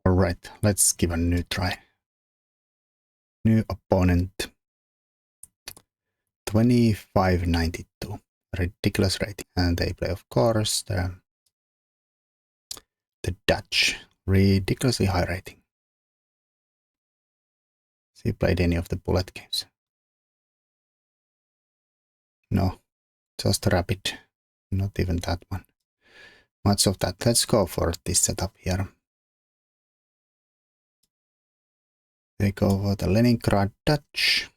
Alright, let's give a new try. New opponent. 2592. Ridiculous rating. And they play, of course, the Dutch. Ridiculously high rating. Has he played any of the bullet games? No, just rapid. Not even that one. Much of that. Let's go for this setup here. They go for the Leningrad Dutch.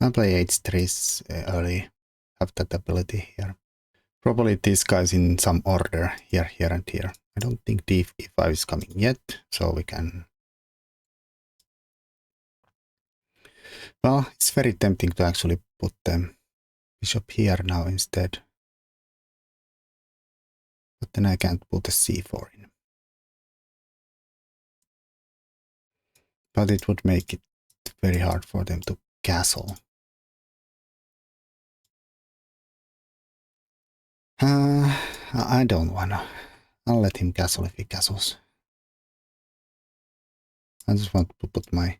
I'll play h3s early. Have that ability here. Probably these guys in some order. Here, here, and here. I don't think d5 is coming yet, so we can... Well, it's very tempting to actually put the bishop here now instead. But then I can't put a c4 in. But it would make it very hard for them to castle. I don't wanna. I'll let him castle if he castles. I just want to put my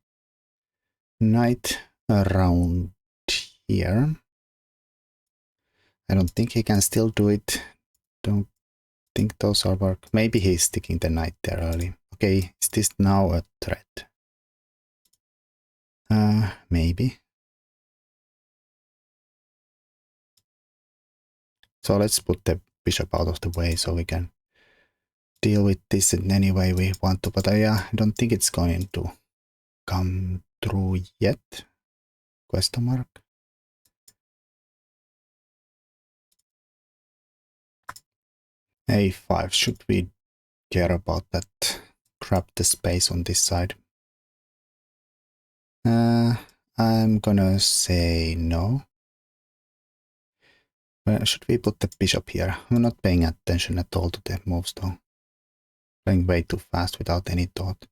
knight around here. I don't think he can still do it. Don't think those are work. Maybe he's sticking the knight there early. Okay, is this now a threat? Maybe. So let's put the bishop out of the way so we can deal with this in any way we want to. But I don't think it's going to come through yet. Question mark. A5. Should we care about that? Grab the space on this side. I'm gonna say no. Should we put the bishop here? I'm not paying attention at all to the moves though. Playing way too fast without any thought.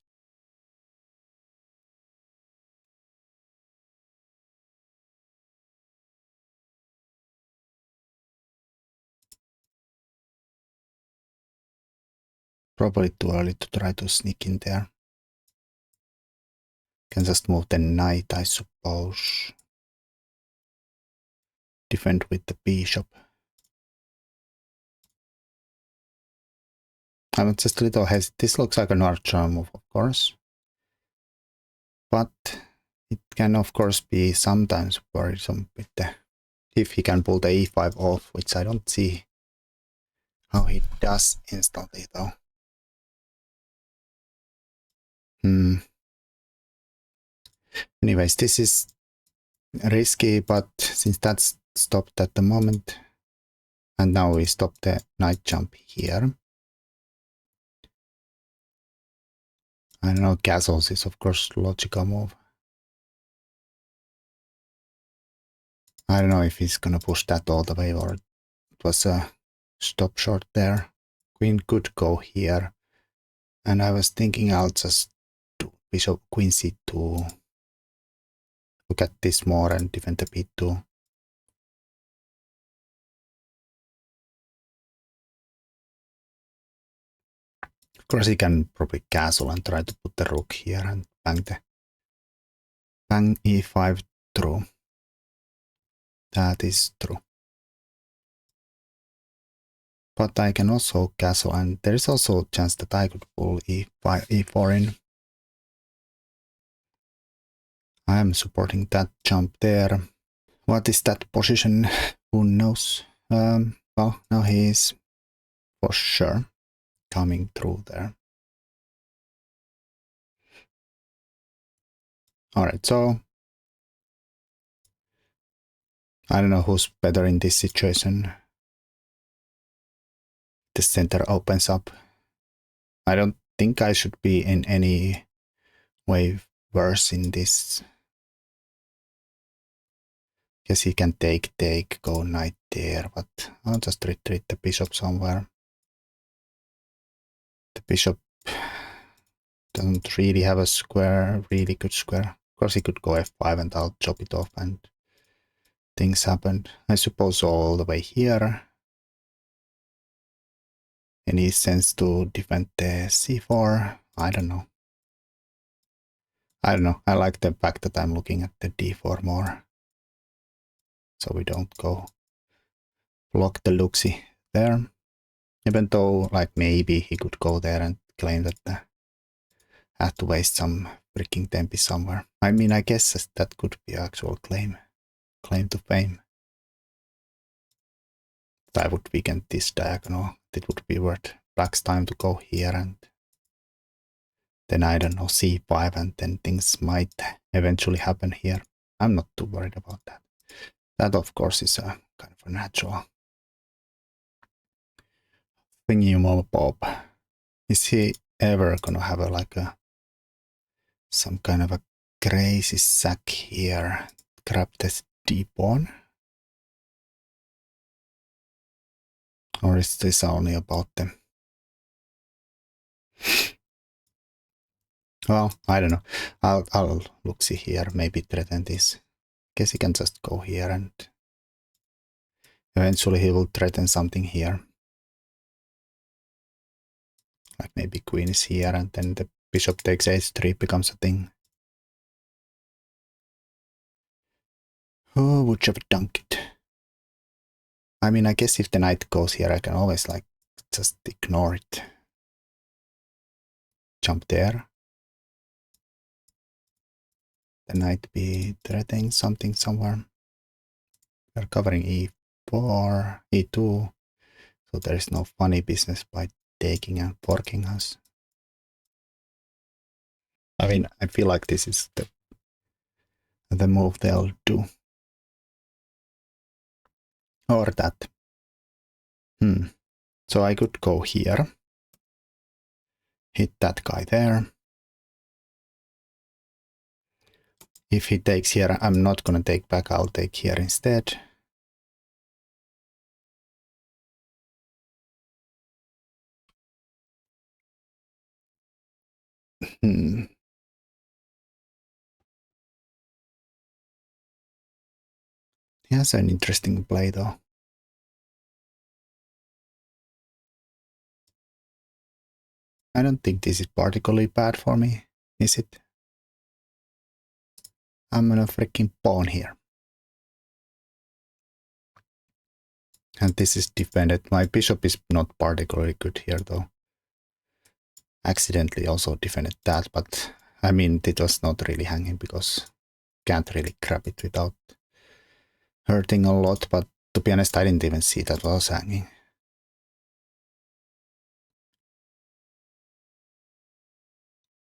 Probably too early to try to sneak in there. Can just move the knight, I suppose. Defend with the bishop. I'm just a little hesitant. This looks like an archer move, of course. But it can, of course, be sometimes worrisome with the... If he can pull the e5 off, which I don't see how he does instantly, though. Anyways, this is risky, but since that's stopped at the moment, and now we stop the knight jump here. I don't know, castles is of course logical move. I don't know if he's gonna push that all the way or it was a stop short there. Queen could go here. And I was thinking I'll just do bishop queen c2. Look at this more and defend the b2. Of course he can probably castle and try to put the rook here and bang e5 through. That is true. But I can also castle, and there is also a chance that I could pull e4 in. I am supporting that jump there. What is that position? Who knows? Well, now he is for sure coming through there. Alright, so I don't know who's better in this situation. The center opens up. I don't think I should be in any way worse in this. Guess he can take, go knight there, but I'll just retreat the bishop somewhere. The bishop doesn't really have a square, really good square. Of course, he could go f5 and I'll chop it off and things happened. I suppose all the way here. Any sense to defend the c4? I don't know. I don't know. I like the fact that I'm looking at the d4 more. So we don't go block the looksy there. Even though, like, maybe he could go there and claim that I had to waste some freaking tempi somewhere. I mean, I guess that could be actual claim to fame. But I would weaken this diagonal. It would be worth black's time to go here and then I don't know, c5 and then things might eventually happen here. I'm not too worried about that. That of course is a kind of a natural thingy-bob. Is he ever gonna have some kind of a crazy sack here? Grab this d-pawn? Or is this only about them? Well, I don't know. I'll look see here. Maybe threaten this. Guess he can just go here and eventually he will threaten something here. Like maybe queen is here and then the bishop takes h3 becomes a thing. Oh, would you have dunked it? I mean, I guess if the knight goes here, I can always like just ignore it. Jump there. The knight be threatening something somewhere. We're covering e4, e2. So there is no funny business by taking and forking us. I mean, I feel like this is the move they'll do. Or that. So I could go here. Hit that guy there. If he takes here, I'm not gonna take back, I'll take here instead. He has an interesting play though. I don't think this is particularly bad for me, is it? I'm gonna freaking pawn here. And this is defended. My bishop is not particularly good here though. Accidentally also defended that, but I mean, it was not really hanging because can't really grab it without hurting a lot, but to be honest, I didn't even see that was hanging.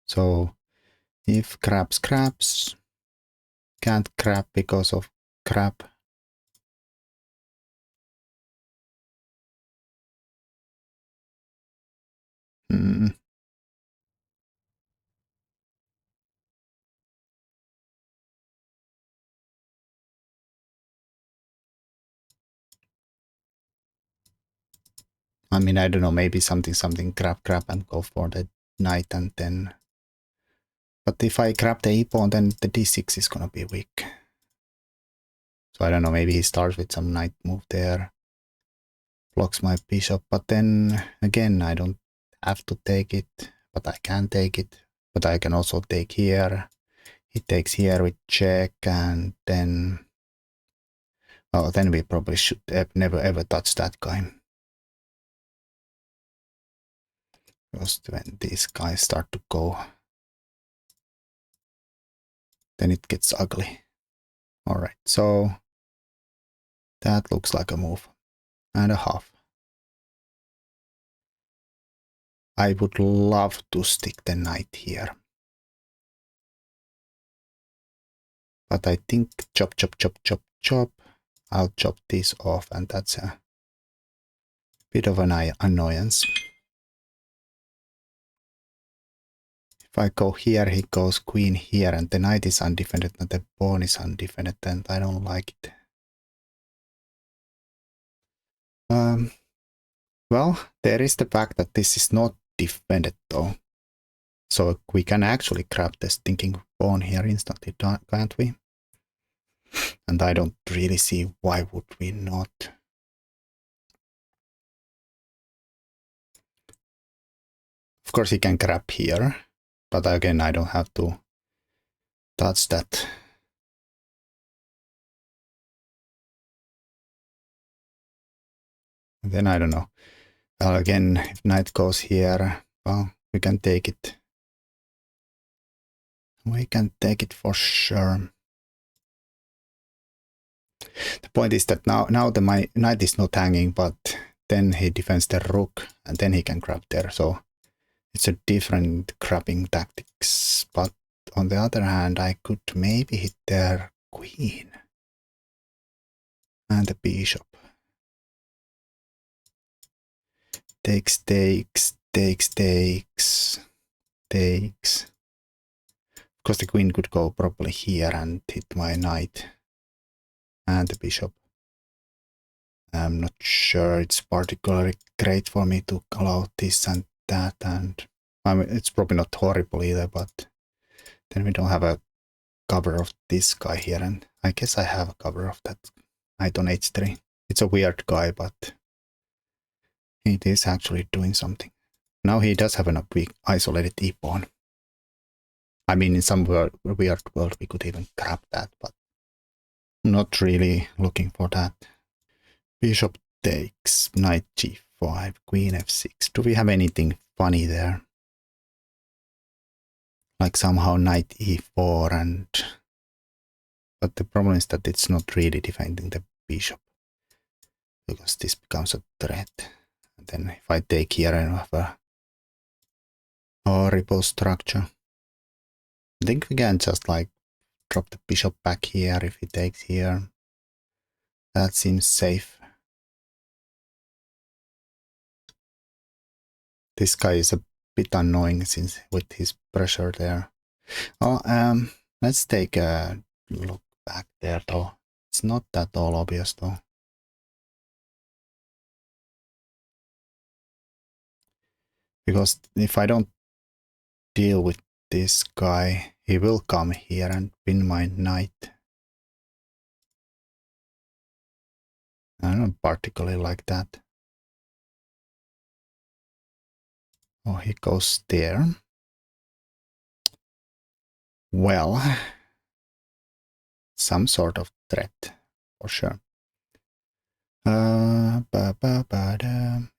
So if grabs, can't grab because of grab. I mean, I don't know, maybe something, grab and go for the knight and then... But if I grab the e-pawn, then the d6 is gonna be weak. So I don't know, maybe he starts with some knight move there. Blocks my bishop, but then again, I don't have to take it, but I can take it. But I can also take here. He takes here with check and then... Oh, then we probably should never ever touch that guy. Because when these guys start to go, then it gets ugly. Alright, so that looks like a move and a half. I would love to stick the knight here. But I think chop. I'll chop this off and that's a bit of an annoyance. If I go here, he goes queen here and the knight is undefended and the pawn is undefended and I don't like it. Well, there is the fact that this is not defended though. So we can actually grab the stinking pawn here instantly, can't we? And I don't really see why would we not. Of course he can grab here, but again I don't have to touch that. And then I don't know. Well, again, if knight goes here, well, we can take it. We can take it for sure. The point is that now my knight is not hanging, but then he defends the rook, and then he can grab there. So it's a different grabbing tactics. But on the other hand, I could maybe hit their queen and the bishop. Takes, takes, takes, takes, takes. Because the queen could go probably here and hit my knight and the bishop. I'm not sure it's particularly great for me to allow this and that, and I mean, it's probably not horrible either, but then we don't have a cover of this guy here, and I guess I have a cover of that knight on h3. It's a weird guy, but it is actually doing something. Now he does have a weak isolated e-pawn. I mean, in some weird world we could even grab that, but not really looking for that. Bishop takes, knight g5, queen f6. Do we have anything funny there? Like somehow knight e4 and... But the problem is that it's not really defending the bishop, because this becomes a threat. And then if I take here and have a horrible structure, I think we can just like drop the bishop back here if he takes here. That seems safe. This guy is a bit annoying since with his pressure there. Oh, let's take a look back there though. It's not that all obvious though. Because if I don't deal with this guy, he will come here and win my knight. I don't particularly like that. Oh, he goes there. Well, some sort of threat, for sure.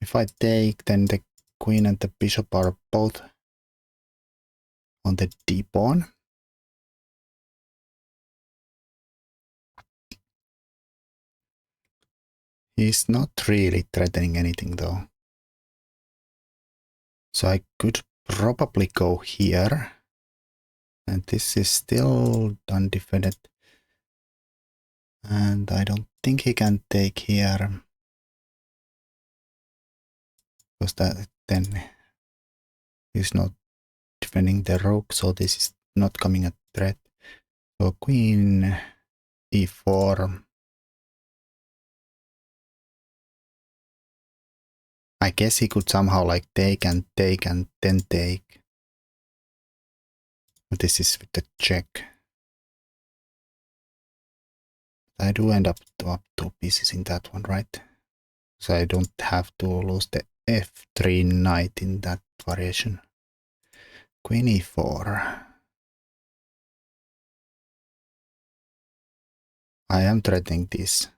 If I take, then the queen and the bishop are both on the d-pawn. He's not really threatening anything though. So I could probably go here. And this is still undefended. And I don't think he can take here. Because that then he's not defending the rook, so this is not coming a threat. So queen e4. I guess he could somehow like take and then take. But this is with the check. I do end up 2 pieces in that one, right? So I don't have to lose the f3 knight in that variation. Queen e4. I am threatening this.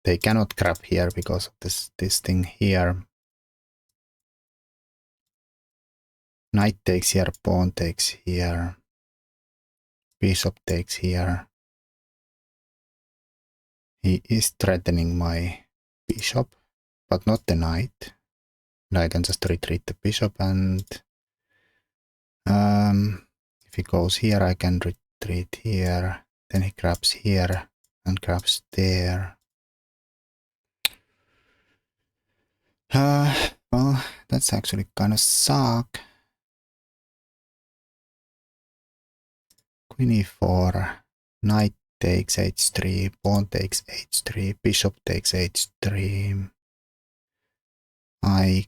They cannot grab here because of this thing here. Knight takes here, pawn takes here. Bishop takes here. He is threatening my bishop, but not the knight. And I can just retreat the bishop, and if he goes here, I can retreat here. Then he grabs here and grabs there. Well, that's actually kind of suck. Queen e4, knight takes h3, pawn takes h3, bishop takes h3. I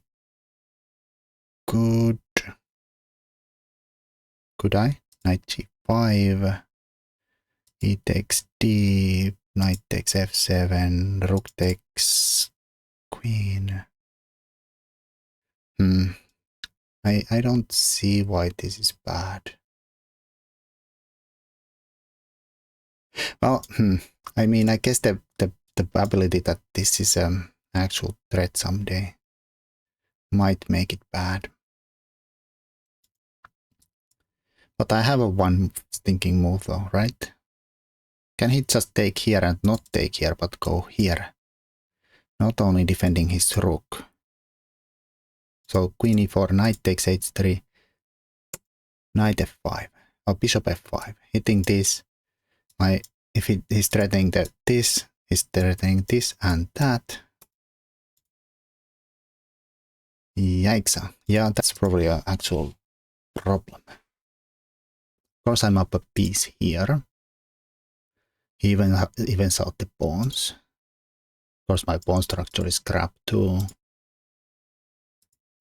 could Could I? Knight g5. He takes d. Knight takes f7. Rook takes queen. I don't see why this is bad. Well, I mean, I guess the ability that this is an actual threat someday might make it bad. But I have a one thinking move though, right? Can he just take here and not take here, but go here? Not only defending his rook. So queen e4, knight takes h3, knight f5, or bishop f5, hitting this. If he's threatening this, he's threatening this and that. Yikes. Yeah, that's probably an actual problem. Of course, I'm up a piece here. He evens out the pawns. Of course, my pawn structure is crap too.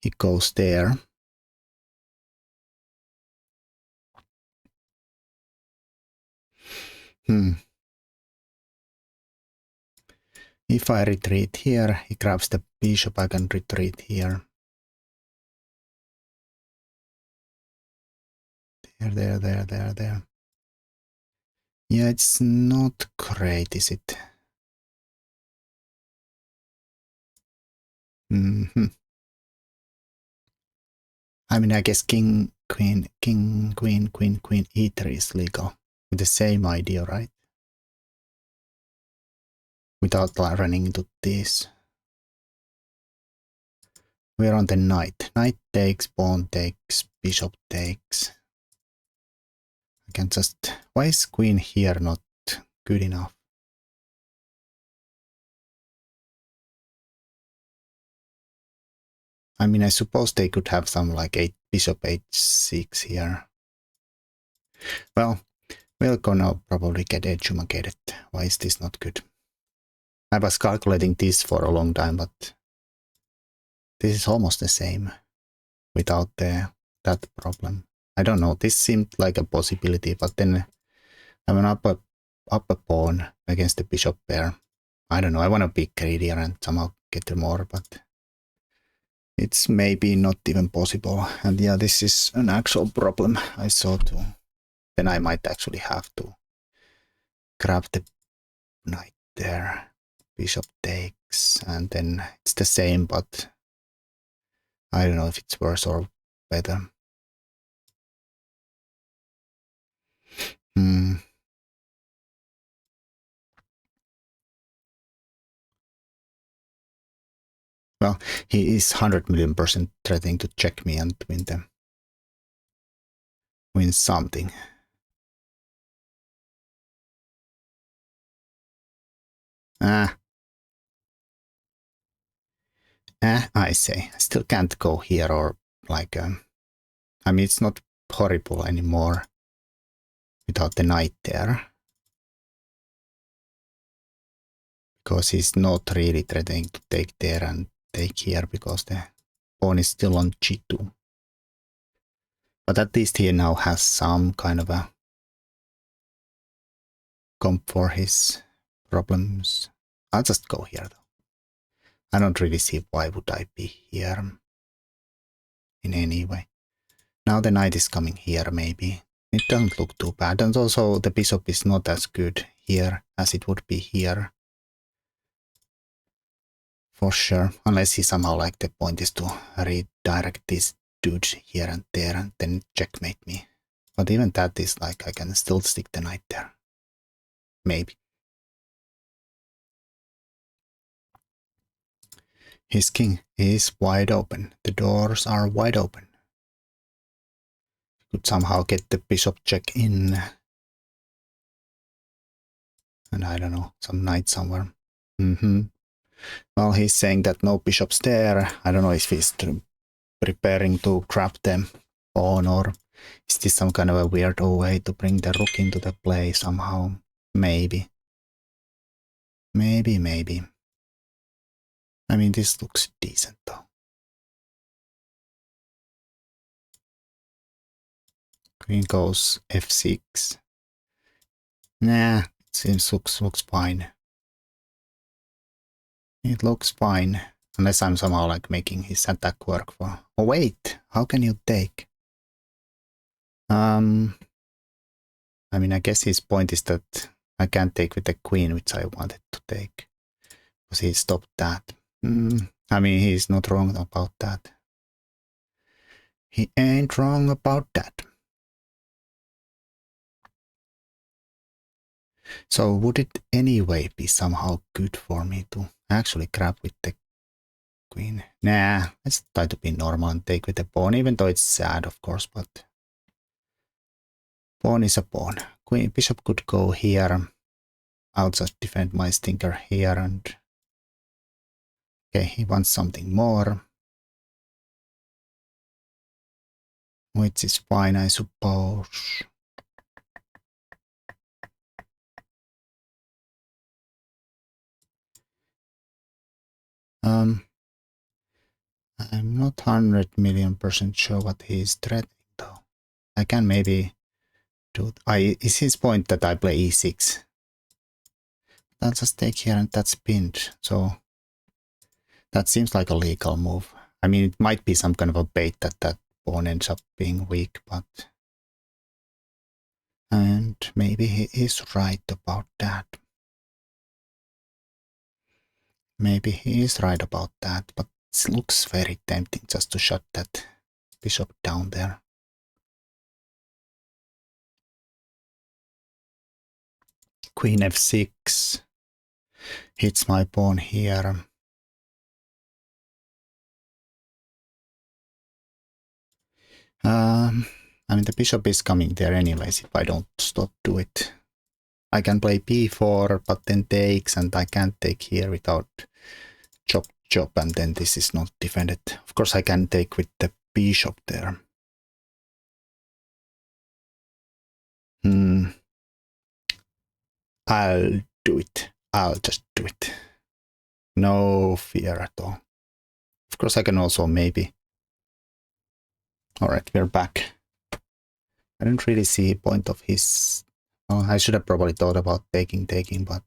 He goes there. If I retreat here, he grabs the bishop, I can retreat here. There. Yeah, it's not great, is it? I mean, I guess king, queen, e3 is legal. With the same idea, right? Without running into this. We're on the knight. Knight takes, pawn takes, bishop takes. I can just... Why is queen here not good enough? I mean, I suppose they could have some like bishop h6 here. Well, we're gonna probably get edumacated. Why is this not good? I was calculating this for a long time, but this is almost the same without that problem. I don't know, this seemed like a possibility, but then I'm an up a pawn against the bishop pair. I don't know, I want to be greedier and somehow get more, but it's maybe not even possible. And yeah, this is an actual problem I saw too. Then I might actually have to grab the knight there. Bishop takes, and then it's the same, but I don't know if it's worse or better. Well, he is 100 million% threatening to check me and win something. I say, I still can't go here or like, I mean, it's not horrible anymore without the knight there. Because he's not really threatening to take there and take here because the pawn is still on g2. But at least he now has some kind of a comp for his problems. I'll just go here though. I don't really see why would I be here in any way. Now the knight is coming here maybe. It doesn't look too bad, and also the bishop is not as good here as it would be here. For sure, unless he somehow like the point is to redirect this dude here and there and then checkmate me. But even that is like I can still stick the knight there. Maybe. His king is wide open. The doors are wide open. Could somehow get the bishop check in. And I don't know, some knight somewhere. Well, he's saying that no bishops there. I don't know if he's preparing to grab them pawn, or is this some kind of a weird way to bring the rook into the play somehow? Maybe. Maybe. I mean, this looks decent though. Queen goes f6. Nah, it seems looks fine. It looks fine. Unless I'm somehow like making his attack work for... Oh wait, how can you take? I mean, I guess his point is that I can't take with the queen, which I wanted to take. Because he stopped that. I mean, he's not wrong about that. He ain't wrong about that. So would it anyway be somehow good for me to actually grab with the queen? Nah, let's try to be normal and take with the pawn, even though it's sad, of course, but pawn is a pawn. Queen, bishop could go here. I'll just defend my stinker here and... Okay, he wants something more. Which is fine, I suppose. I'm not 100,000,000% sure what he's threatening though. I can maybe do... is his point that I play e6? I'll just take here and that's pinned, so... That seems like a legal move. I mean, it might be some kind of a bait that pawn ends up being weak, but... And maybe he is right about that. Maybe he is right about that, but it looks very tempting just to shut that bishop down there. Queen f6 hits my pawn here. I mean, the bishop is coming there anyways if I don't stop to it. I can play b4, but then takes, and I can't take here without chop, and then this is not defended. Of course, I can take with the bishop there. I'll do it. I'll just do it. No fear at all. Of course, I can also maybe... Alright, we're back. I don't really see a point of his... Oh, I should have probably thought about taking, but...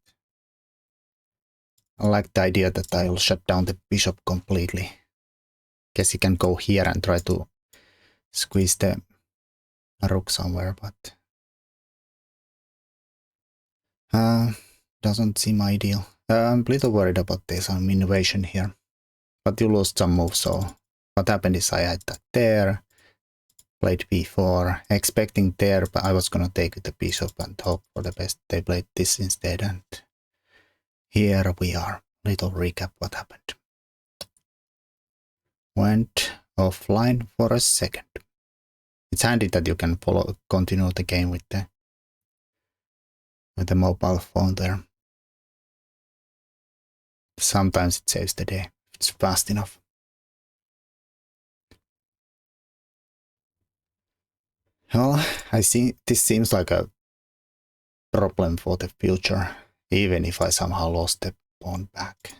I like the idea that I'll shut down the bishop completely. Guess he can go here and try to squeeze the rook somewhere, but... doesn't seem ideal. I'm a little worried about this invasion here. But you lost some moves, so... What happened is I had that there. Played b4, expecting there, but I was gonna take the bishop and hope for the best. They played this instead, and here we are. Little recap what happened. Went offline for a second. It's handy that you can continue the game with the mobile phone there. Sometimes it saves the day. It's fast enough. Well, I see this seems like a problem for the future, even if I somehow lost the pawn back.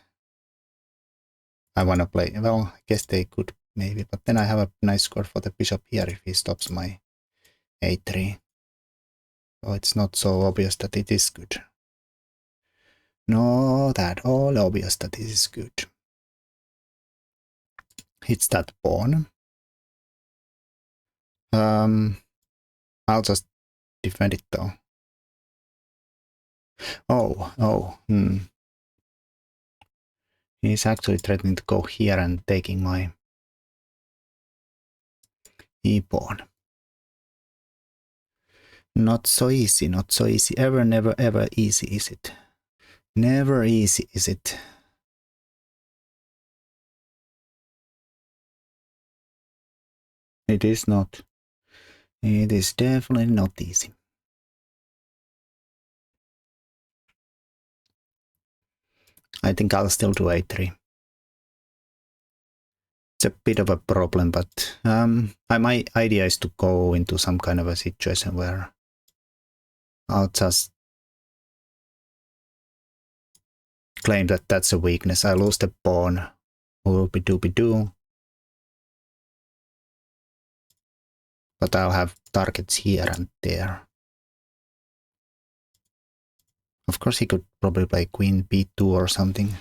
I wanna play, well, I guess they could maybe, but then I have a nice score for the bishop here if he stops my a3. So it's not so obvious that it is good. Not at all obvious that it is good. Hits that pawn. I'll just defend it though. He's actually threatening to go here and taking my e-pawn. Not so easy, not so easy. Ever, never, ever easy, is it? Never easy, is it? It is not. It is definitely not easy. I think I'll still do a3. It's a bit of a problem, but my idea is to go into some kind of a situation where I'll just claim that that's a weakness. I lose the pawn. Whoopie-doopie-doo. but I'll have targets here and there. Of course, he could probably play queen b2 or something.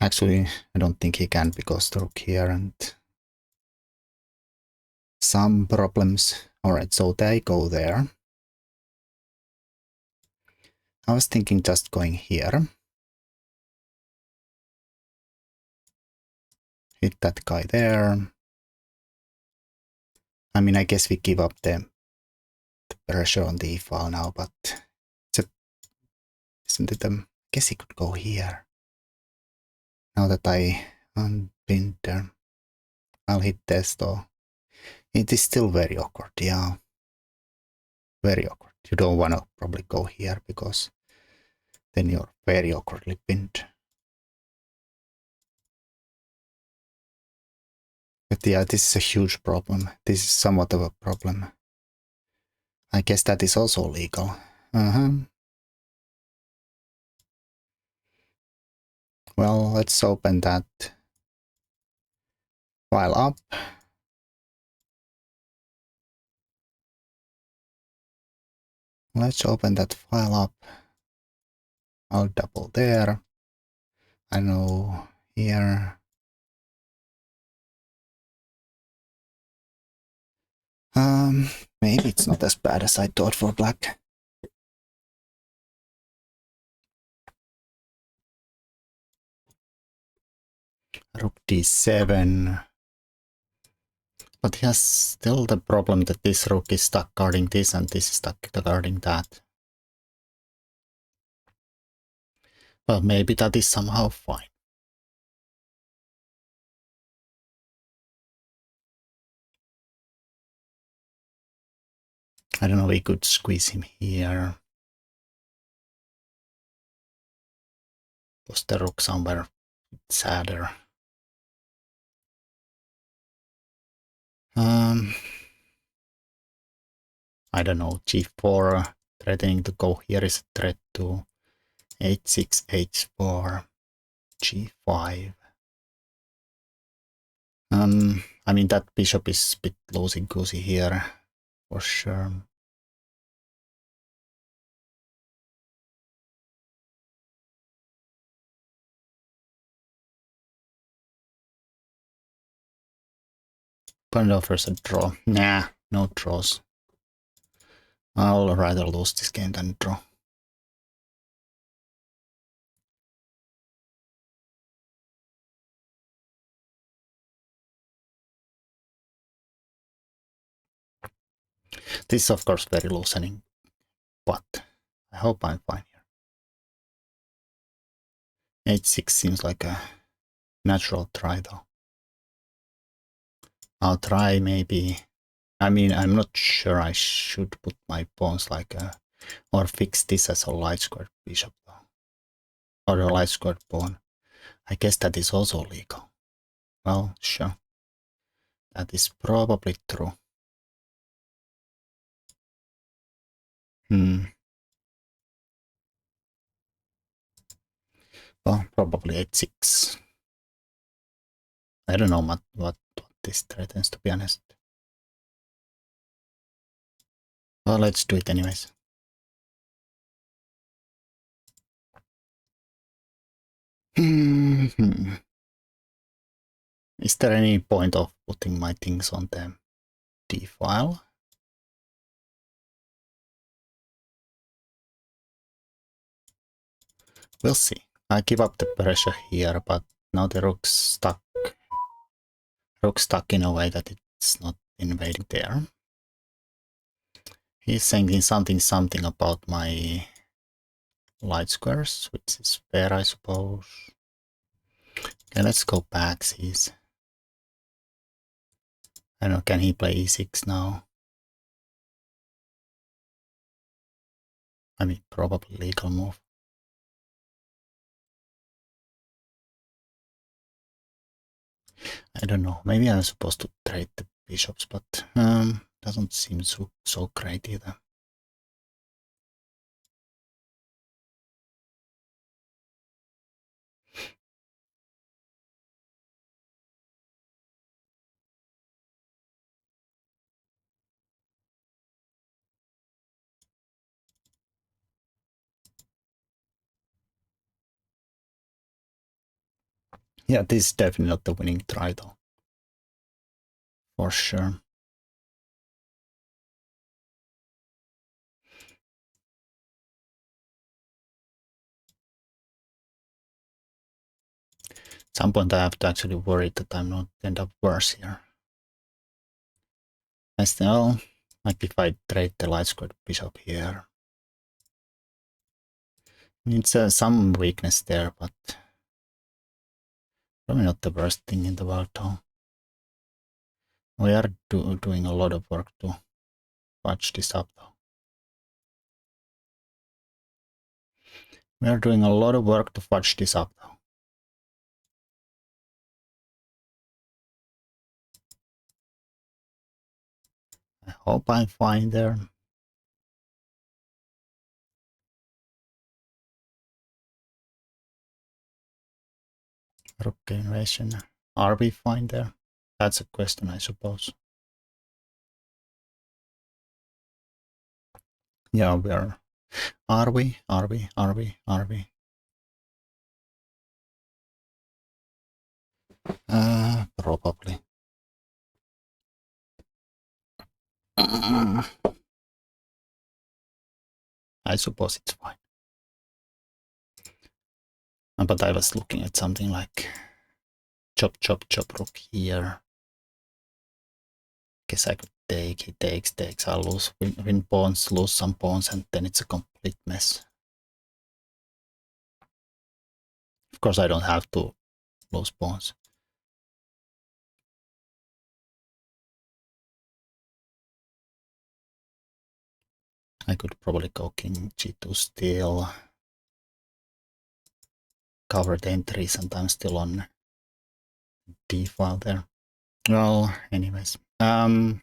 Actually, I don't think he can because the rook here and some problems. Alright, so they go there. I was thinking just going here. Hit that guy there. I mean, I guess we give up the pressure on the e-file now, but isn't it? I guess he could go here. Now that I unpinned there, I'll hit this though. It is still very awkward, yeah. Very awkward. You don't want to probably go here because then you're very awkwardly pinned. But yeah, this is a huge problem. This is somewhat of a problem. I guess that is also legal. Well, let's open that file up. Let's open that file up. I'll double there. I know here. Maybe it's not as bad as I thought for black. Rook d7. But he has still the problem that this rook is stuck guarding this and this is stuck guarding that. Well, maybe that is somehow fine. I don't know, we could squeeze him here. Was the rook somewhere sadder? I don't know, g4 threatening to go here is a threat to h6, h4, g5. I mean, that bishop is a bit loosey-goosey here, for sure. Opponent offers a draw. Nah, no draws. I'll rather lose this game than draw. This is of course very loosening, but I hope I'm fine here. h6 seems like a natural try though. I'll try maybe. I mean, I'm not sure I should put my pawns like a, or fix this as a light squared bishop though. Or a light squared pawn. I guess that is also legal. Well, sure. That is probably true. Well, probably h6. I don't know what this threatens, to be honest. Well, let's do it anyways. Is there any point of putting my things on the D file? We'll see. I give up the pressure here, but now the rook's stuck. Rook's stuck in a way that it's not invading there. He's saying something about my light squares, which is fair, I suppose. Okay, let's go back. I don't know, can he play e6 now? I mean, probably legal move. I don't know, maybe I'm supposed to trade the bishops, but doesn't seem so great either. Yeah, this is definitely not the winning try though. For sure. At some point I have to actually worry that I'm not end up worse here. I still, like if I trade the light squared bishop here. It's some weakness there, but probably not the worst thing in the world though. We are doing a lot of work to patch this up though. We are doing a lot of work to fudge this up though. I hope I'm fine there. Rook invasion. Are we fine there? That's a question, I suppose. Yeah, we are. Are we? Are we? Are we? Are we? Probably. I suppose it's fine. But I was looking at something like chop, chop, chop, rook here. Guess I could take, he takes, I'll lose, win pawns, lose some pawns, and then it's a complete mess. Of course, I don't have to lose pawns. I could probably go king g2 still. Cover the entries, and I'm still on d file there. Well, anyways. I'll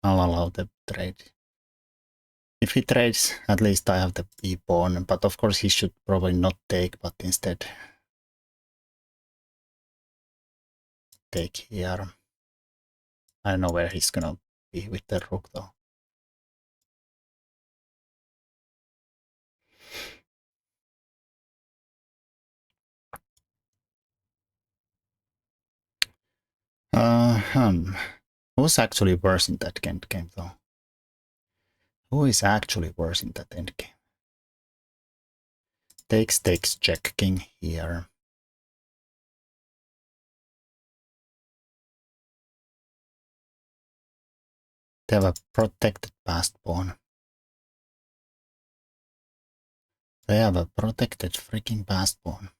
allow the trade. If he trades, at least I have the b pawn, but of course he should probably not take, but instead take here. I don't know where he's gonna be with the rook though. Who's actually worse in that endgame though? Who is actually worse in that endgame? Takes, check, king here. They have a protected passed pawn. They have a protected freaking passed pawn.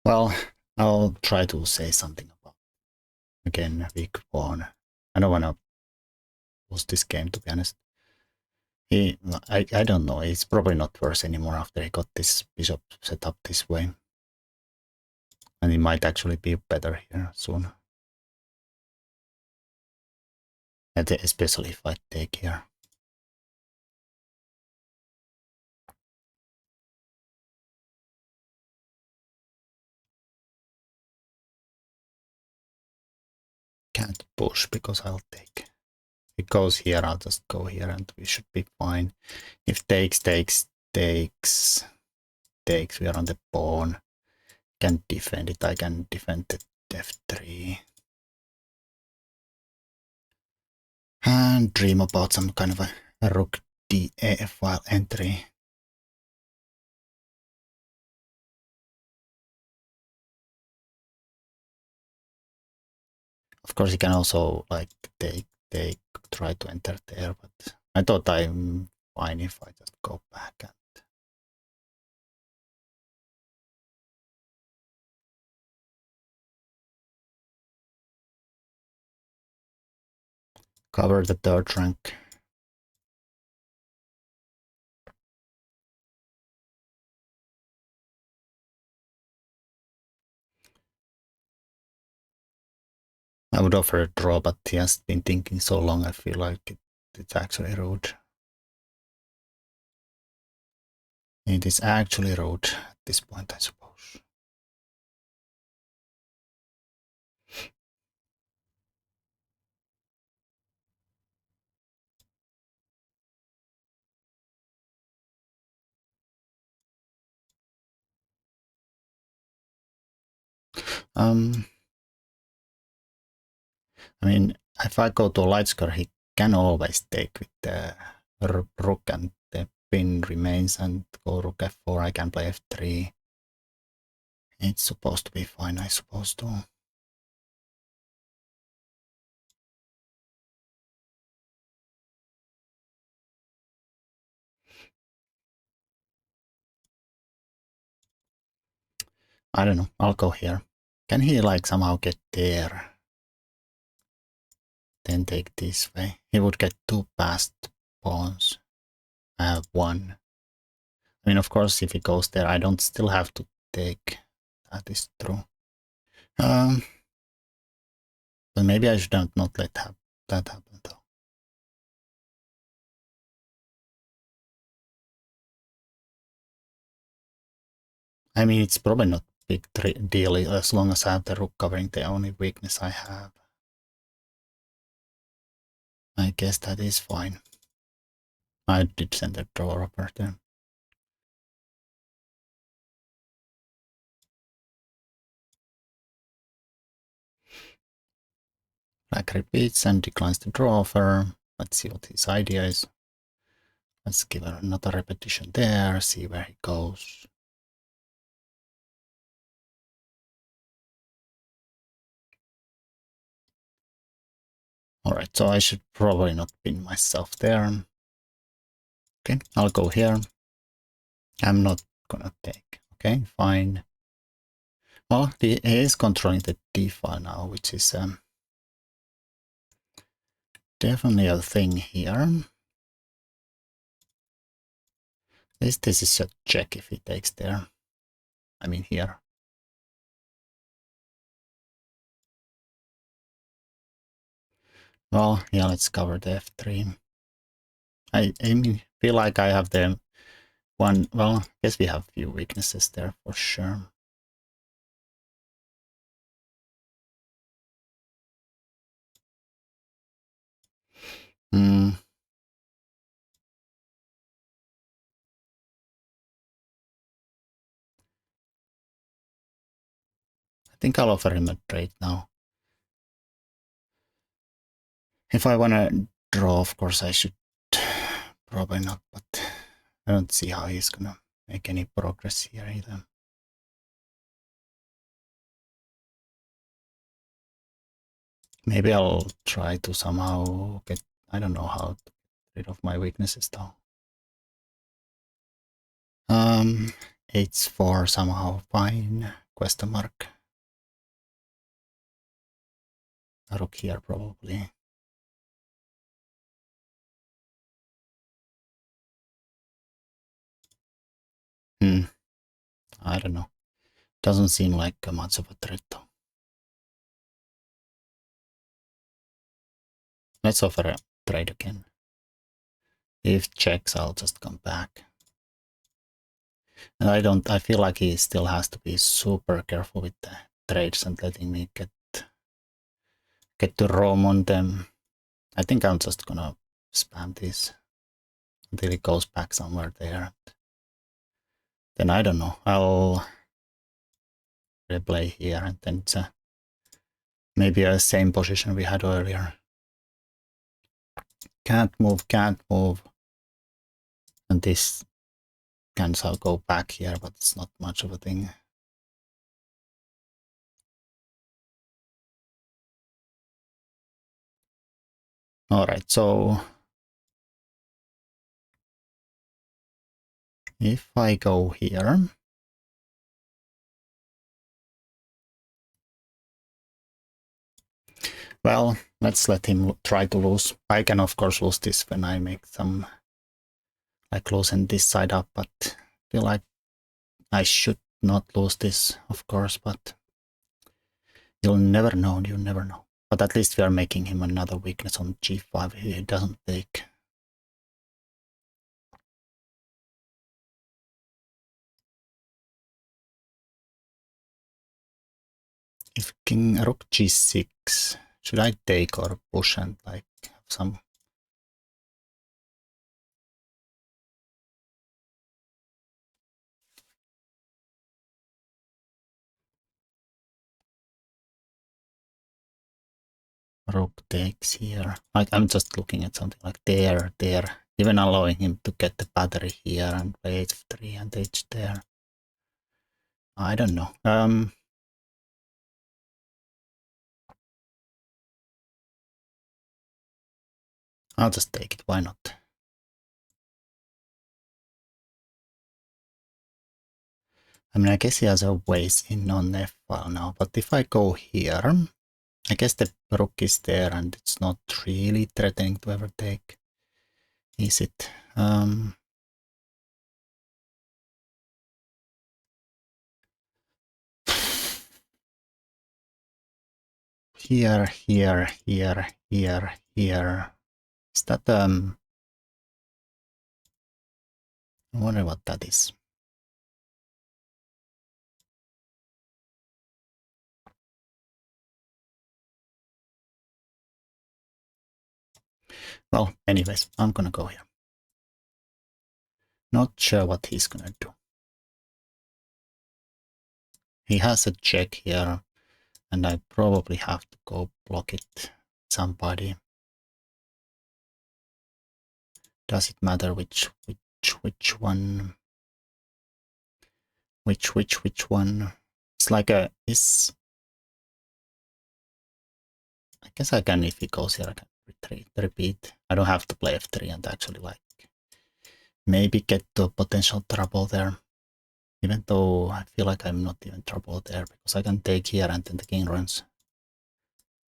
Well, I'll try to say something about, again, weak pawn. I don't want to lose this game, to be honest. I don't know, he's probably not worse anymore after he got this bishop set up this way. And he might actually be better here soon. And especially if I take here. Can't push because I'll take. If it goes here, I'll just go here and we should be fine. If takes, we are on the pawn. Can't defend it, I can defend the f3. And dream about some kind of a rook d file entry. Of course, you can also like take, try to enter there, but I thought I'm fine if I just go back and cover the third rank. I would offer a draw, but he has been thinking so long, I feel like it's actually rude. It is actually rude at this point, I suppose. I mean, if I go to a light square, he can always take with the rook and the pin remains and go rook f4. I can play f3. It's supposed to be fine, I suppose, too. I don't know. I'll go here. Can he like somehow get there? Then take this way. He would get two passed pawns. I have one. I mean, of course, if he goes there, I don't still have to take. That is true. But maybe I should not let that happen, though. I mean, it's probably not big deal as long as I have the rook covering the only weakness I have. I guess that is fine. I did send a draw upper there. Black repeats and declines the draw offer. Let's see what his idea is. Let's give her another repetition there, see where he goes. Alright, so I should probably not pin myself there. Okay, I'll go here. I'm not gonna take. Okay, fine. Well, he is controlling the d file now, which is definitely a thing here. This is a check if he takes there. I mean here. Well, yeah, let's cover the f3. I mean, feel like I have the one, well, I guess we have a few weaknesses there for sure. I think I'll offer him a trade now. If I want to draw, of course I should. Probably not, but I don't see how he's gonna make any progress here either. Maybe I'll try to somehow get, I don't know how to get rid of my weaknesses though. H4 somehow fine, question mark. A rook here probably. I don't know. Doesn't seem like much of a threat though. Let's offer a trade again. If checks, I'll just come back. And I feel like he still has to be super careful with the trades and letting me get to roam on them. I think I'm just gonna spam this until it goes back somewhere there. Then I don't know. I'll replay here and then it's maybe a same position we had earlier. Can't move. And this can so go back here, but it's not much of a thing. Alright, so if I go here, well, let's let him try to lose. I can of course lose this when I make some, like loosen this side up, but I feel like I should not lose this, of course, but you'll never know, But at least we are making him another weakness on g5 he doesn't take. If king rook g6, should I take or push and like have some? rook takes here. I'm just looking at something like there, even allowing him to get the battery here and play h3 and h there. I don't know. I'll just take it, why not? I mean, I guess he has a ways in on f file now, but if I go here, I guess the rook is there and it's not really threatening to ever take, is it? Here, here, here, here, here. Is that, I wonder what that is. Well, anyways, I'm gonna go here. Not sure what he's gonna do. He has a check here, and I probably have to go block it. Somebody. Does it matter which one? Which one? It's like a is. I guess I can, if he goes here, I can repeat. I don't have to play f3 and actually like maybe get to potential trouble there. Even though I feel like I'm not even trouble there because I can take here and then the king runs.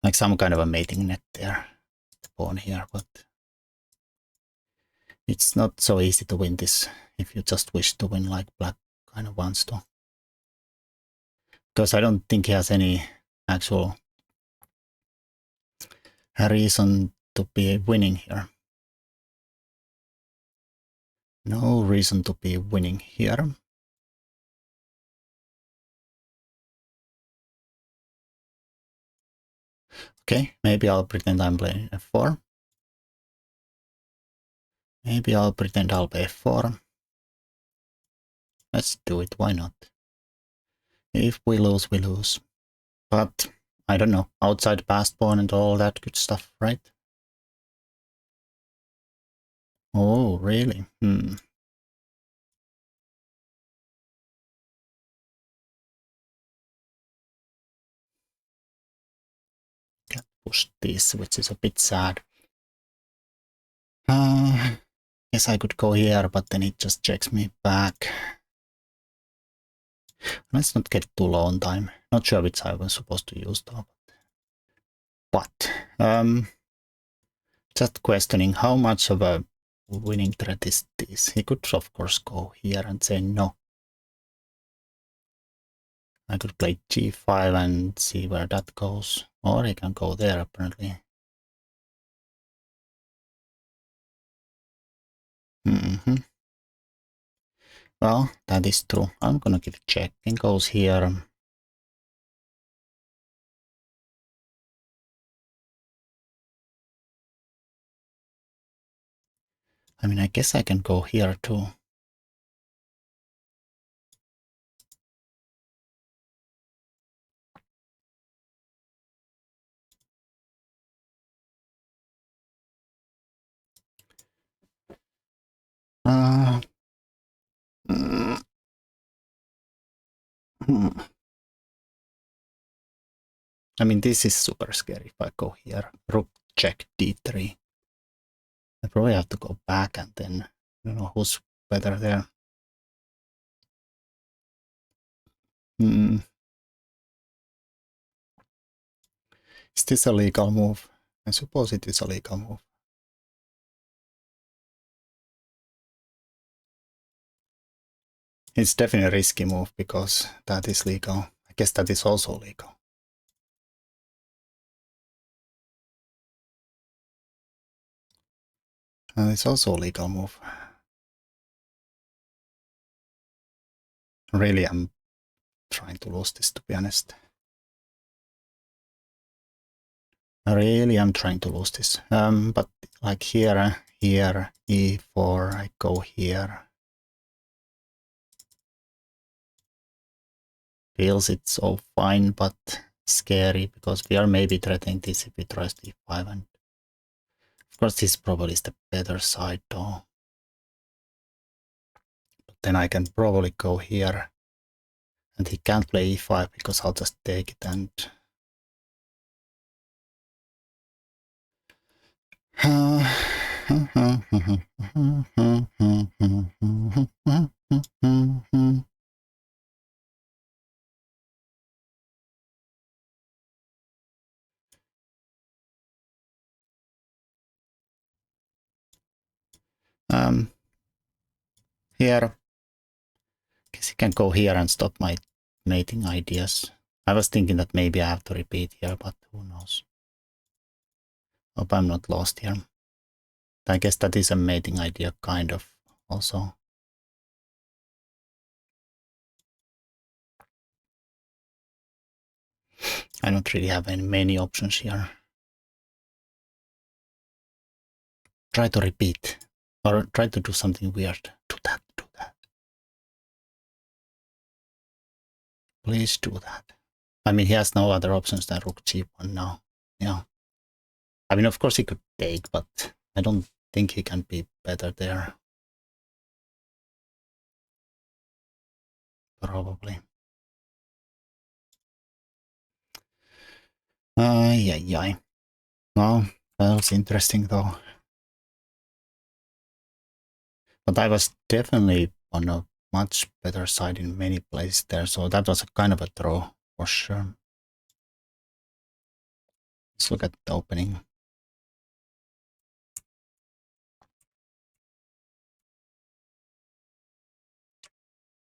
Like some kind of a mating net there. The pawn here, but it's not so easy to win this if you just wish to win like black kind of wants to. Because I don't think he has any actual reason to be winning here. No reason to be winning here. Okay, maybe I'll pretend I'm playing f4. Maybe I'll pretend I'll play f4. Let's do it, why not? If we lose, we lose. But I don't know, outside passed pawn and all that good stuff, right? Oh, really? Can push this, which is a bit sad. Guess I could go here, but then it just checks me back. Let's not get too low on time. Not sure which I was supposed to use though. But just questioning how much of a winning threat is this. He could of course go here and say no. I could play g5 and see where that goes. Or he can go there apparently. Well, that is true. I'm gonna give a check. King goes here. I mean, I guess I can go here too. I mean, this is super scary if I go here. Rook check d3. I probably have to go back and then I don't know who's better there. Is this a legal move? I suppose it is a legal move. It's definitely a risky move because that is legal. I guess that is also legal. And it's also a legal move. Really, I'm trying to lose this, to be honest. Really, I'm trying to lose this. But like here, e4, I go here. Feels it's all fine, but scary because we are maybe threatening this if he tries d5, and of course this probably is the better side though. But then I can probably go here and he can't play e5 because I'll just take it and here, guess he can go here and stop my mating ideas. I was thinking that maybe I have to repeat here, but who knows. Hope I'm not lost here. I guess that is a mating idea kind of also. I don't really have many options here. Try to repeat or try to do something weird. Do that, do that. Please do that. I mean, he has no other options than rook g1 now. Yeah. I mean, of course he could take, but I don't think he can be better there. Probably. Yeah. Well, that was interesting though. But I was definitely on a much better side in many places there, so that was a kind of a draw for sure. Let's look at the opening.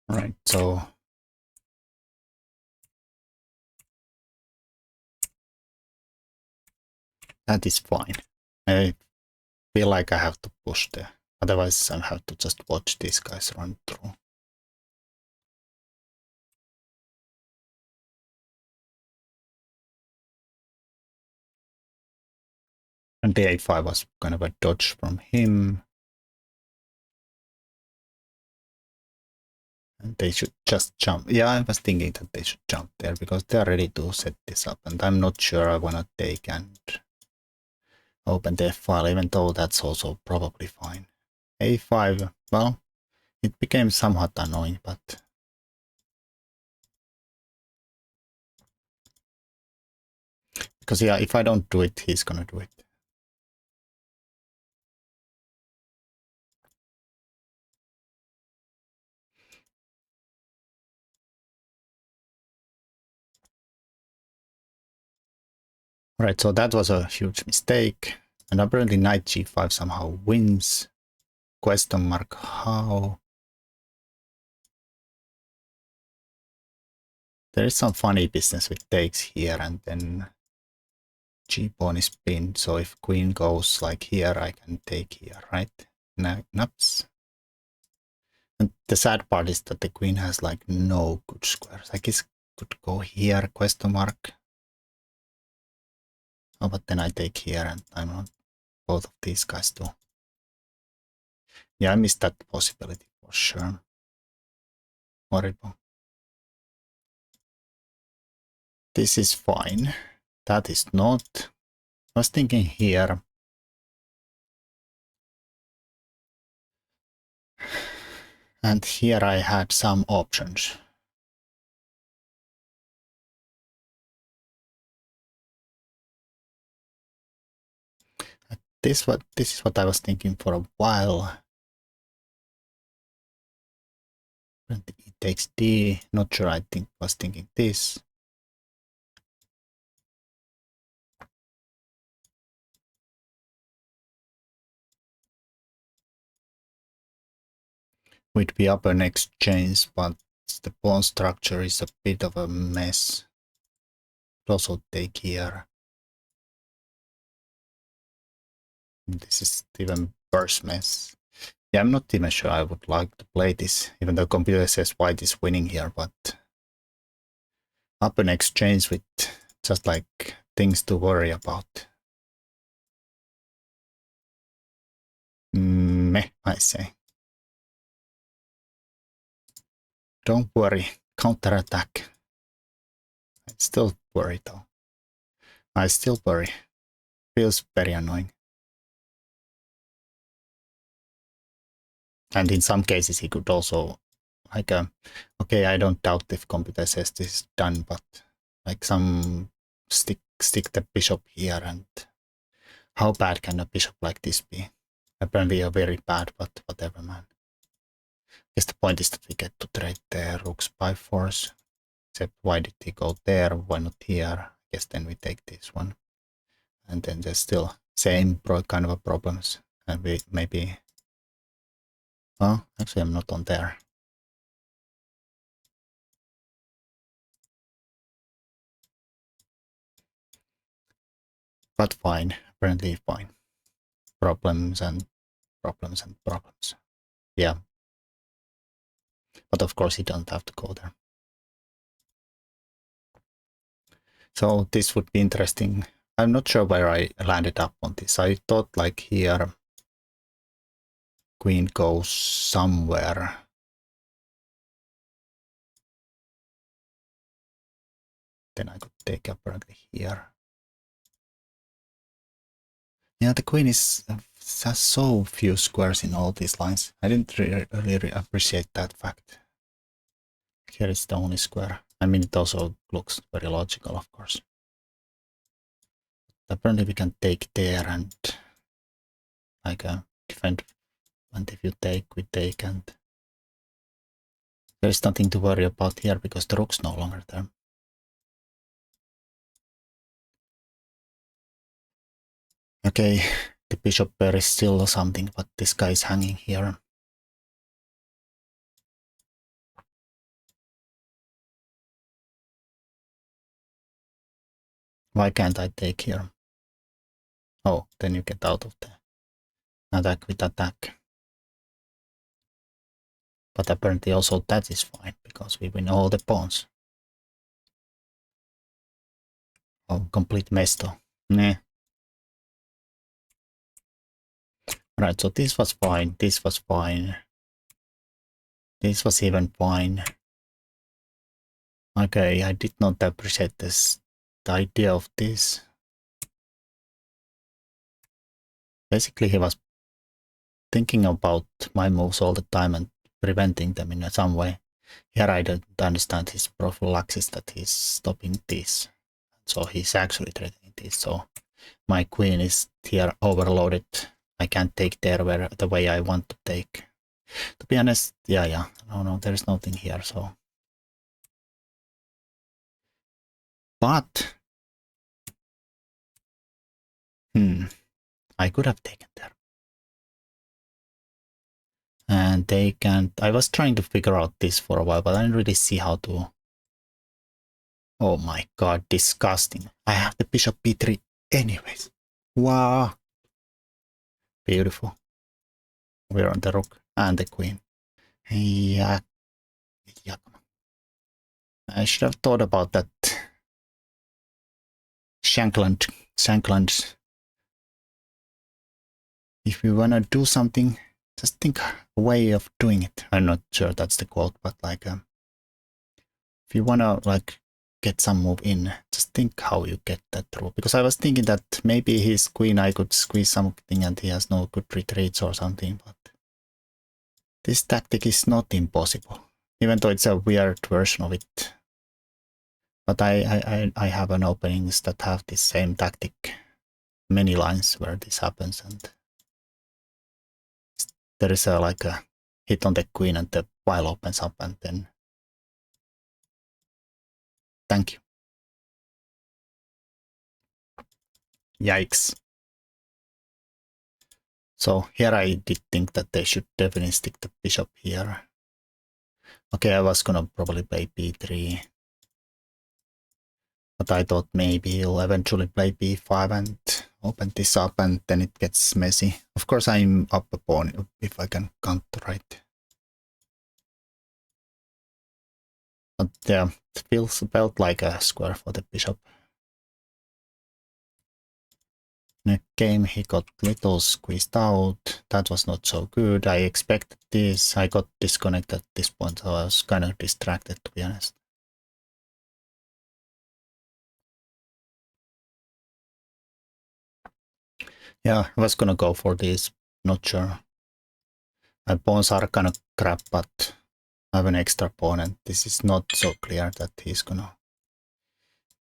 Right, so that is fine. I feel like I have to push there. Otherwise, I have to just watch these guys run through. And the a5 was kind of a dodge from him. And they should just jump. Yeah, I was thinking that they should jump there because they're ready to set this up. And I'm not sure I want to take and open the file, even though that's also probably fine. a5, well, it became somewhat annoying, but because yeah, if I don't do it, he's gonna do it. Right, so that was a huge mistake, and apparently knight g5 somehow wins. Question mark how? There is some funny business with takes here, and then g-pawn is pinned, so if queen goes like here, I can take here, right? Naps. And the sad part is that the queen has like no good squares. I guess could go here, question mark. Oh, but then I take here and I'm on both of these guys too. Yeah, I missed that possibility for sure. Horrible. This is fine. That is not. I was thinking here. And here I had some options. This is what I was thinking for a while. It takes D. Not sure. I was thinking this. With the upper next chains, but the pawn structure is a bit of a mess. Also take here. This is even worse mess. Yeah, I'm not even sure I would like to play this, even though computer says white is winning here, but upper next chains with just like things to worry about. Meh, I say. Don't worry, counterattack. It's still worry though. I still worry. Feels very annoying. And in some cases he could also, like, okay, I don't doubt if computer says this is done, but like some stick the bishop here, and how bad can a bishop like this be? Apparently very bad, but whatever, man. I guess the point is that we get to trade the rooks by force. Except why did he go there? Why not here? I guess then we take this one. And then there's still same kind of a problems. And we maybe... Well, actually I'm not on there. But fine. Apparently fine. Problems and problems and problems. Yeah. But of course you don't have to go there. So this would be interesting. I'm not sure where I landed up on this. I thought like here queen goes somewhere. Then I could take apparently here. Yeah, the queen has so few squares in all these lines. I didn't really appreciate that fact. Here is the only square. I mean, it also looks very logical, of course. Apparently we can take there and like defend, and if you take, we take, and there's nothing to worry about here because the rook's no longer there. Okay, the bishop pair is still something, but this guy is hanging here. Why can't I take here? Oh, then you get out of the attack with attack. But apparently also that is fine, because we win all the pawns. Oh, complete mess though. Nah. Right, so this was fine, this was fine. This was even fine. Okay, I did not appreciate this, the idea of this. Basically he was thinking about my moves all the time and preventing them in some way. Here I don't understand his prophylaxis, that he's stopping this. So he's actually threatening this. So my queen is here overloaded. I can't take there the way I want to take. To be honest, yeah. No, there's nothing here, so. But I could have taken there. And they can't. I was trying to figure out this for a while, but I didn't really see how to. Oh my god, disgusting. I have the bishop b3 anyways. Wow. Beautiful. We're on the rook and the queen. Yeah. I should have thought about that. Shankland. If you wanna do something, just think a way of doing it. I'm not sure that's the quote, but like, if you wanna like get some move in, just think how you get that through. Because I was thinking that maybe his queen I could squeeze something and he has no good retreats or something, but this tactic is not impossible, even though it's a weird version of it. But I have an openings that have this same tactic, many lines where this happens, and there is like a hit on the queen and the file opens up, and then thank you. Yikes. So here I did think that they should definitely stick the bishop here. Okay, I was gonna probably play b3. But I thought maybe he'll eventually play b5 and open this up, and then it gets messy. Of course I'm up a pawn if I can counter right. But yeah, it felt like a square for the bishop. In a game he got little squeezed out. That was not so good. I expected this. I got disconnected at this point, so I was kind of distracted, to be honest. Yeah, I was gonna go for this, not sure. My pawns are kind of crap, but I have an extra pawn and this is not so clear that he's gonna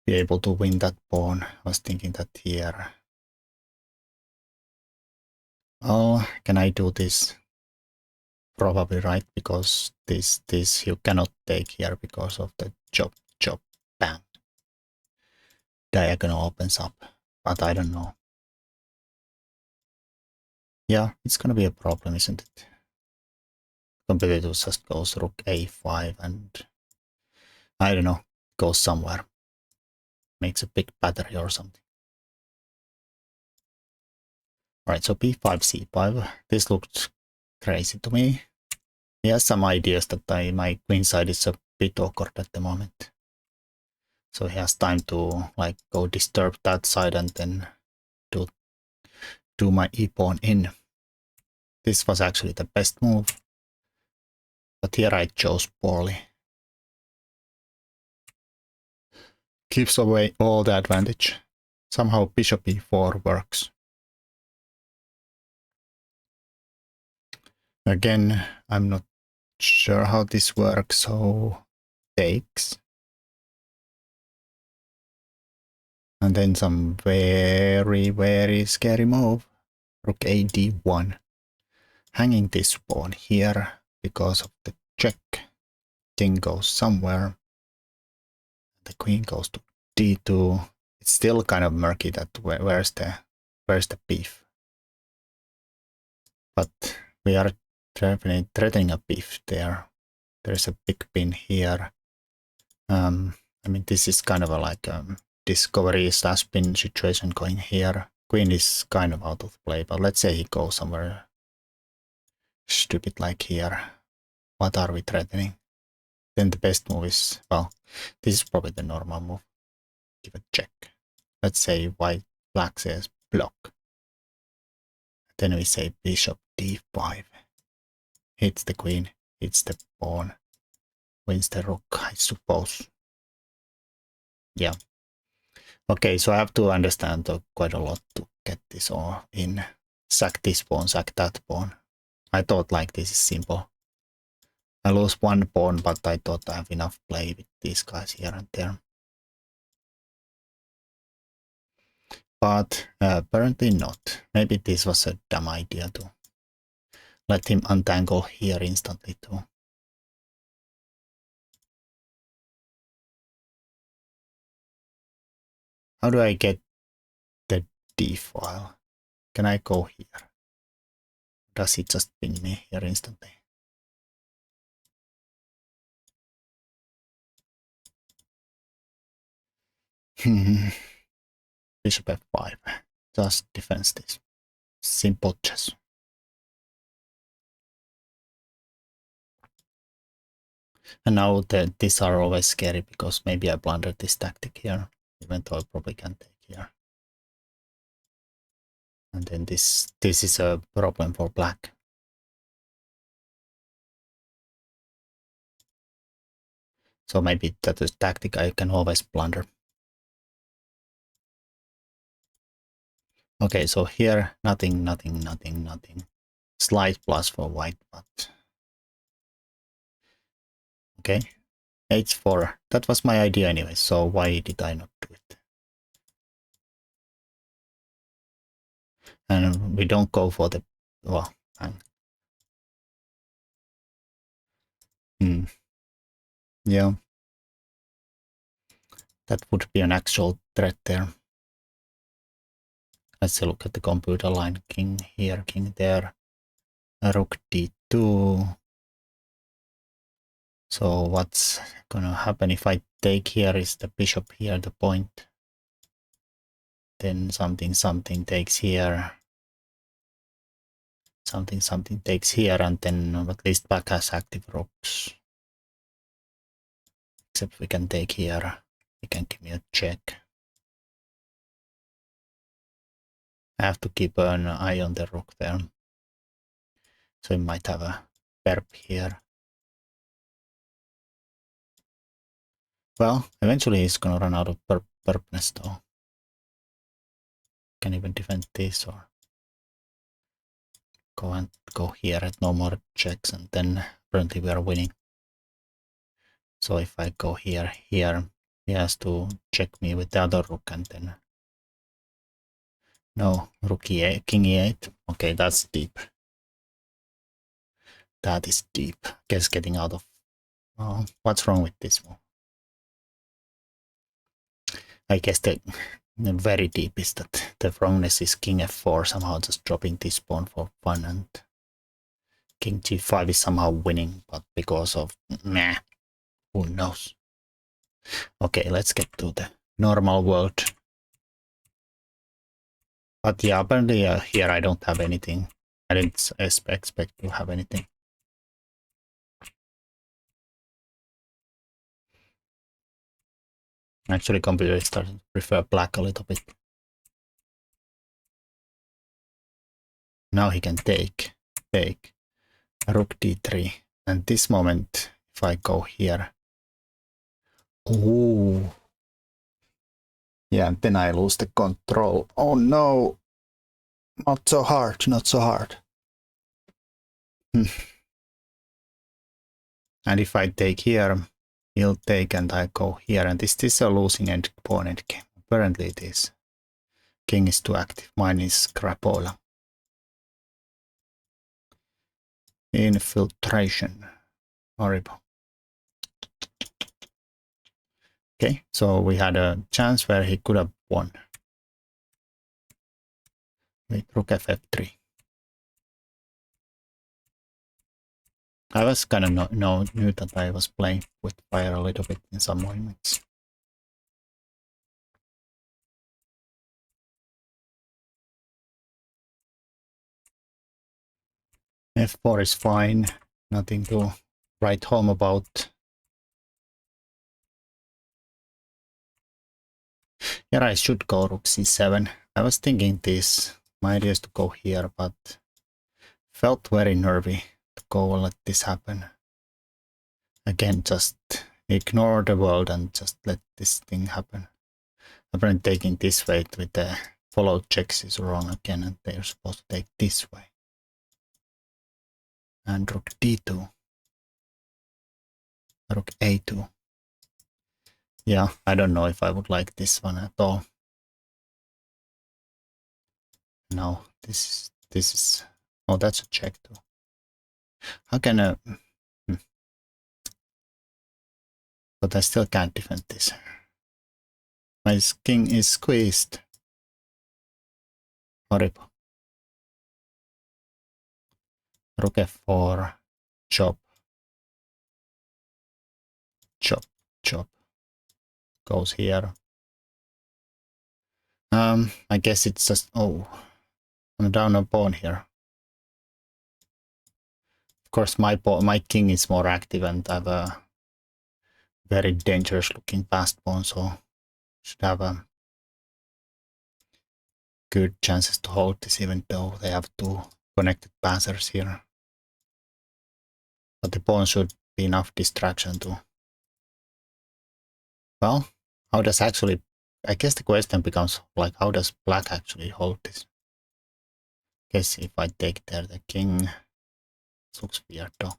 be able to win that pawn. I was thinking that here. Oh, can I do this? Probably right, because this you cannot take here because of the chop, bang. Diagonal opens up, but I don't know. Yeah, it's gonna be a problem, isn't it? Competitor just goes rook a5 and I don't know, goes somewhere. Makes a big battery or something. Alright, so b5, c5. This looked crazy to me. He has some ideas that my queen side is a bit awkward at the moment. So he has time to like go disturb that side and then do my e-pawn in. This was actually the best move. But here I chose poorly. Gives away all the advantage. Somehow bishop e4 works. Again, I'm not sure how this works, so takes. And then some very, very scary move. Rook a d1. Hanging this pawn here because of the check. King goes somewhere. The queen goes to d2. It's still kind of murky that where's the beef. But we are threatening a beef there. There's a big pin here. I mean, this is kind of a like discovery slash pin situation going here. Queen is kind of out of play, but let's say he goes somewhere stupid like here. What are we threatening? Then the best move is, well, this is probably the normal move. Give a check. Let's say black says block. Then we say bishop d5. Hits the queen, hits the pawn, wins the rook, I suppose. Yeah. Okay, so I have to understand quite a lot to get this all in. Sack this pawn, sack that pawn. I thought like this is simple. I lose one pawn, but I thought I have enough play with these guys here and there. But apparently not. Maybe this was a dumb idea to let him untangle here instantly too. How do I get the D file? Can I go here? Does it just ping me here instantly? Bishop f5. Just defense this. Simple chess. And now these are always scary because maybe I blundered this tactic here, even though I probably can take here. And then this is a problem for black. So maybe that is tactic I can always blunder. Okay, so here nothing. Slight plus for white, but okay. H4. That was my idea anyway, so why did I not do it? And we don't go for the, well, yeah. That would be an actual threat there. Let's look at the computer line. King here, king there. Rook d2. So what's gonna happen if I take here is the bishop here, the point. Then something takes here. Something takes here, and then at least black has active rooks. Except we can take here. He can give me a check. I have to keep an eye on the rook there. So we might have a perp here. Well, eventually he's gonna run out of perpness though. Can even defend this or go here at no more checks, and then apparently we are winning. So if I go here, he has to check me with the other rook, and then no, rook e8, king e8. Okay, that's deep. That is deep. Guess getting out of. Oh, what's wrong with this one? I guess the very deep is that the wrongness is king f4 somehow just dropping this pawn for fun, and king g5 is somehow winning, but because of meh, who knows. Okay, let's get to the normal world. But yeah, apparently here I don't have anything. I didn't expect to have anything. Actually, computer is starting to prefer black a little bit. Now he can take rook d3, and this moment if I go here, ooh, yeah, and then I lose the control. Oh no, not so hard, not so hard. And if I take here, he'll take, and I go here, and is this a losing end pawn end game? Apparently it is. King is too active. Mine is crapola. Infiltration. Horrible. Okay, so we had a chance where he could have won. With rook ff3. I was kind of knew that I was playing with fire a little bit in some moments. f4 is fine. Nothing to write home about. Here I should go rook c7. I was thinking this. My idea is to go here, but felt very nervy to go let this happen. Again, just ignore the world and just let this thing happen. Apparently taking this way with the followed checks is wrong again, and they're supposed to take this way. And rook d2. Rook a2. Yeah, I don't know if I would like this one at all. No, this is oh, that's a check too. How can I but I still can't defend this. My king is squeezed. Horrible. Rook f4. Chop. Chop. Chop. Goes here. I guess it's just, oh, I'm down a pawn here. Of course, my king is more active, and I have a very dangerous looking passed pawn, so should have a good chances to hold this, even though they have two connected passers here. But the pawn should be enough distraction to. Well, how does actually, I guess the question becomes like, how does black actually hold this? I guess if I take there the king, it looks weird though.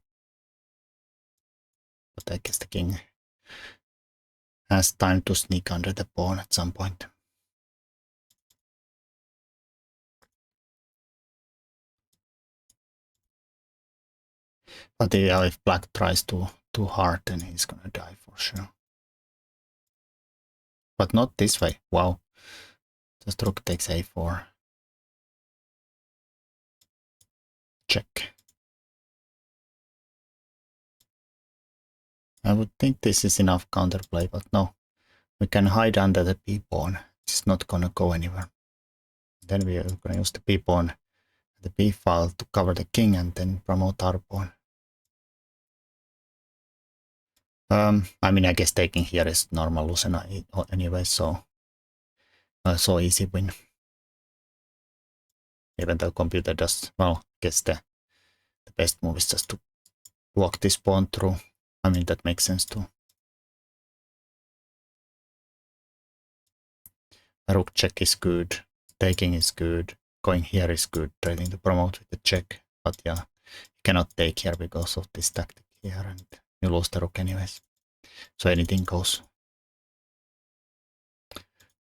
But I guess the king has time to sneak under the pawn at some point. But if black tries too hard, then he's gonna die for sure. But not this way. Wow. Just rook takes a4. Check. I would think this is enough counterplay, but no. We can hide under the b-pawn. It's not gonna go anywhere. Then we are gonna use the b-pawn, the b-file to cover the king, and then promote our pawn. I mean, I guess taking here is normal losing anyway, so easy win. Even though computer does, well, I guess the best move is just to walk this pawn through. I mean, that makes sense too. Rook check is good, taking is good, going here is good, trying to promote with the check. But yeah, you cannot take here because of this tactic here, and you lose the rook anyways. So anything goes.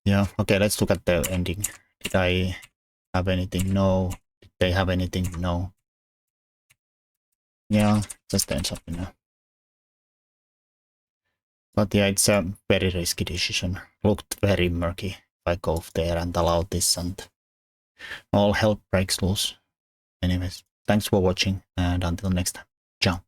Yeah, okay, let's look at the ending. Did I have anything? No. Did they have anything? No. Yeah, just ends up in a... But yeah, it's a very risky decision. Looked very murky if I go there and allow this, and all hell breaks loose. Anyways, thanks for watching, and until next time. Ciao.